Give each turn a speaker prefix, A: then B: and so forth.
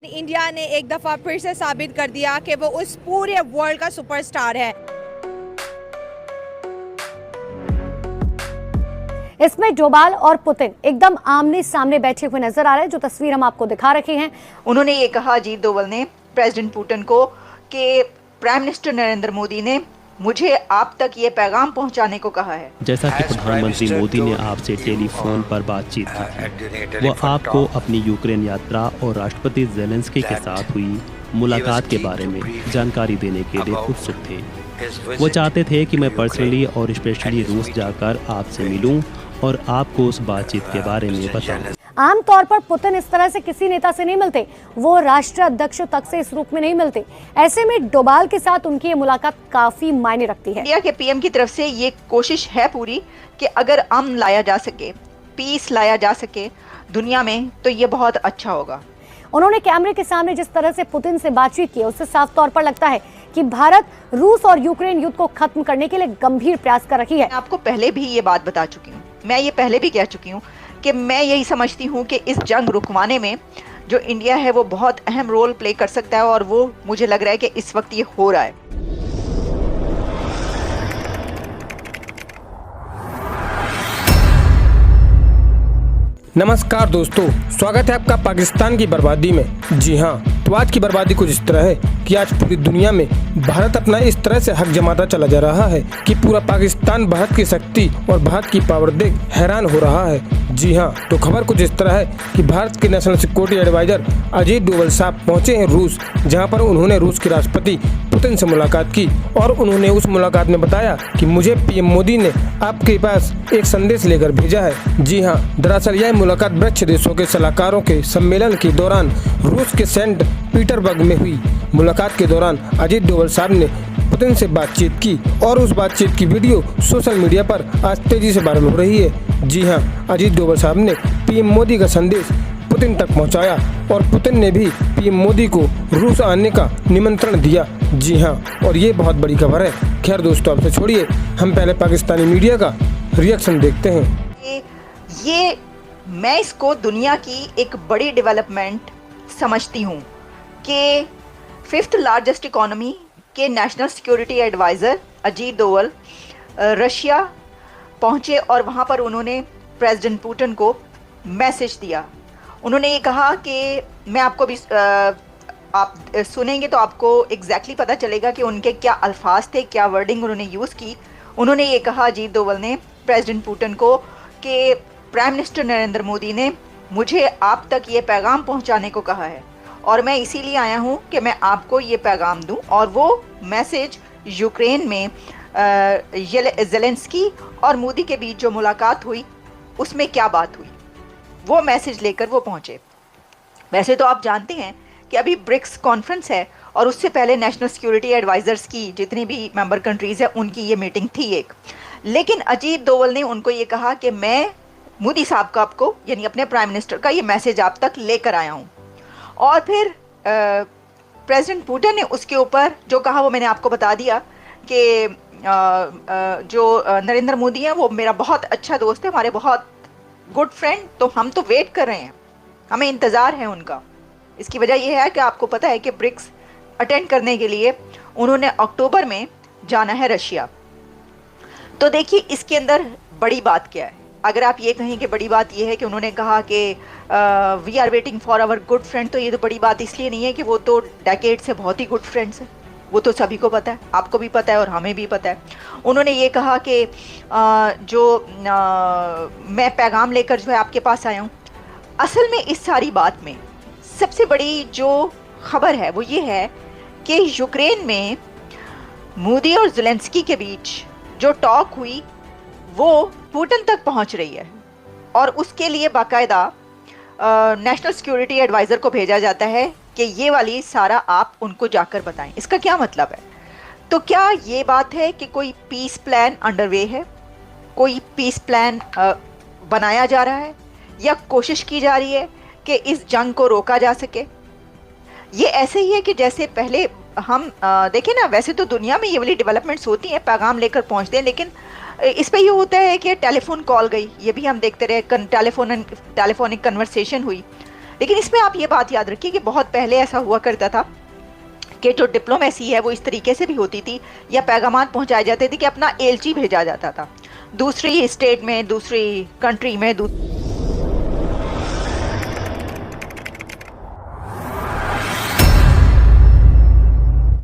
A: India ने एक दफा फिर से साबित कर दिया कि वो उस पूरे वर्ल्ड का सुपरस्टार है।
B: इसमें डोभाल और पुतिन एकदम आमने सामने बैठे हुए नजर आ रहे हैं। जो तस्वीर हम आपको दिखा रखे हैं,
C: उन्होंने ये कहा, अजीत डोभाल ने प्रेसिडेंट पुतिन को, कि प्राइम मिनिस्टर नरेंद्र मोदी ने मुझे आप तक ये पैगाम पहुंचाने को कहा है।
D: जैसा कि प्रधानमंत्री मोदी ने आपसे टेलीफोन पर बातचीत की थी, वो आपको अपनी यूक्रेन यात्रा और राष्ट्रपति ज़ेलेंस्की के साथ हुई मुलाकात के बारे में जानकारी देने के लिए उत्सुक थे। वो चाहते थे कि मैं पर्सनली और स्पेशली रूस जाकर आपसे मिलूं और आपको उस बातचीत के बारे में बताऊं।
B: आमतौर पर पुतिन इस तरह से किसी नेता से नहीं मिलते, वो राष्ट्र अध्यक्ष तक से इस रूप में नहीं मिलते। ऐसे में डोभाल के साथ उनकी ये मुलाकात काफी मायने रखती है।
C: इंडिया के पीएम की तरफ से ये कोशिश है पूरी कि अगर अमन लाया जा सके, पीस लाया जा सके दुनिया में, तो ये बहुत अच्छा होगा।
B: उन्होंने कैमरे के सामने जिस तरह से पुतिन से बातचीत की, उससे साफ तौर पर लगता है कि भारत रूस और यूक्रेन युद्ध को खत्म करने के लिए गंभीर प्रयास कर रही है।
C: मैं आपको पहले भी ये बात बता चुकी हूँ, मैं ये पहले भी कह चुकी हूँ कि मैं यही समझती हूँ कि इस जंग रुकवाने में जो इंडिया है वो बहुत अहम रोल प्ले कर सकता है, और वो मुझे लग रहा है कि इस वक्त ये हो रहा है।
E: नमस्कार दोस्तों, स्वागत है आपका पाकिस्तान की बर्बादी में। जी हाँ, तो आज की बर्बादी कुछ इस तरह है कि आज पूरी दुनिया में भारत अपना इस तरह से हक जमाता चला जा रहा है कि पूरा पाकिस्तान भारत की शक्ति और भारत की पावर देख हैरान हो रहा है। जी हाँ, तो खबर कुछ इस तरह है कि भारत के national security adviser Ajit Doval साहब पहुंचे हैं रूस, जहां पर उन्होंने रूस के राष्ट्रपति पुतिन से मुलाकात की। और उन्होंने उस मुलाकात में बताया कि मुझे पीएम मोदी ने आपके पास एक संदेश लेकर भेजा है। जी हाँ, दरअसल यह मुलाकात ब्रिक्स देशों के सलाहकारों के सम्मेलन के दौरान रूस के सेंट पीटरबर्ग में हुई। मुलाकात के दौरान अजीत डोभाल साहब ने पुतिन से बातचीत की और उस बातचीत की वीडियो सोशल मीडिया पर आज तेजी से वायरल हो रही है। जी हाँ, अजीत डोभाल साहब ने पीएम मोदी का संदेश पुतिन तक पहुंचाया और पुतिन ने भी पीएम मोदी को रूस आने का निमंत्रण दिया। जी हाँ, और ये बहुत बड़ी खबर है। खैर दोस्तों, आपसे छोड़िए, हम पहले पाकिस्तानी मीडिया का रिएक्शन देखते हैं।
C: ये मैं इसको दुनिया की एक बड़ी डेवलपमेंट समझती हूँ कि 5th लार्जेस्ट इकोनॉमी के national security adviser Ajit Doval Russia पहुँचे और वहाँ पर उन्होंने प्रेसिडेंट पुतिन को मैसेज दिया। उन्होंने ये कहा कि मैं आपको भी आप सुनेंगे तो आपको एग्जैक्टली पता चलेगा कि उनके क्या अल्फाज थे, क्या वर्डिंग उन्होंने यूज़ की। उन्होंने ये कहा, अजीत डोभाल ने प्रेसिडेंट पुतिन को, कि प्राइम मिनिस्टर नरेंद्र मोदी ने मुझे आप तक ये पैगाम पहुंचाने को कहा है और मैं इसीलिए आया हूं कि मैं आपको ये पैगाम दूं। और वो मैसेज यूक्रेन में ज़ेलेंस्की और मोदी के बीच जो मुलाकात हुई उसमें क्या बात हुई, वो मैसेज लेकर वो पहुंचे। वैसे तो आप जानते हैं कि अभी ब्रिक्स कॉन्फ्रेंस है और उससे पहले नेशनल सिक्योरिटी एडवाइज़र्स की जितनी भी मेंबर कंट्रीज़ हैं उनकी ये मीटिंग थी एक। लेकिन अजीत डोभाल ने उनको ये कहा कि मैं मोदी साहब का, आपको यानी अपने प्राइम मिनिस्टर का, ये मैसेज आप तक लेकर आया हूँ। और फिर प्रेसिडेंट पुतिन ने उसके ऊपर जो कहा वो मैंने आपको बता दिया कि जो नरेंद्र मोदी हैं वो मेरा बहुत अच्छा दोस्त है, हमारे बहुत गुड फ्रेंड, तो हम तो वेट कर रहे हैं, हमें इंतज़ार है उनका। इसकी वजह यह है कि आपको पता है कि ब्रिक्स अटेंड करने के लिए उन्होंने अक्टूबर में जाना है रशिया। तो देखिए इसके अंदर बड़ी बात क्या है। अगर आप ये कहें कि बड़ी बात ये है कि उन्होंने कहा कि we are waiting for our good friend, तो ये तो बड़ी बात इसलिए नहीं है कि वो तो डेकेड से बहुत ही गुड फ्रेंड्स हैं, वो तो सभी को पता है, आपको भी पता है और हमें भी पता है। उन्होंने ये कहा कि मैं पैगाम लेकर जो है आपके पास आया हूँ। असल में इस सारी बात में सबसे बड़ी जो खबर है वो ये है कि यूक्रेन में मोदी और ज़ेलेंस्की के बीच जो टॉक हुई वो पुतिन तक पहुंच रही है और उसके लिए बाकायदा नेशनल सिक्योरिटी एडवाइज़र को भेजा जाता है कि ये वाली सारा आप उनको जाकर बताएं। इसका क्या मतलब है? तो क्या ये बात है कि कोई पीस प्लान अंडरवे है, कोई पीस प्लान बनाया जा रहा है या कोशिश की जा रही है कि इस जंग को रोका जा सके? ये ऐसे ही है कि जैसे पहले हम देखें ना, वैसे तो दुनिया में ये वाली डेवलपमेंट्स होती हैं, पैगाम लेकर पहुंचते हैं, लेकिन इस पे ये होता है कि टेलीफोन कॉल गई, ये भी हम देखते रहे, टेलीफोनिक कन्वर्सेशन हुई, लेकिन इसमें आप ये बात याद रखिए कि बहुत पहले ऐसा हुआ करता था कि जो डिप्लोमेसी है वो इस तरीके से भी होती थी या पैगामात पहुंचाए जाते थे कि अपना एलची भेजा जाता था दूसरी स्टेट में, दूसरी कंट्री में,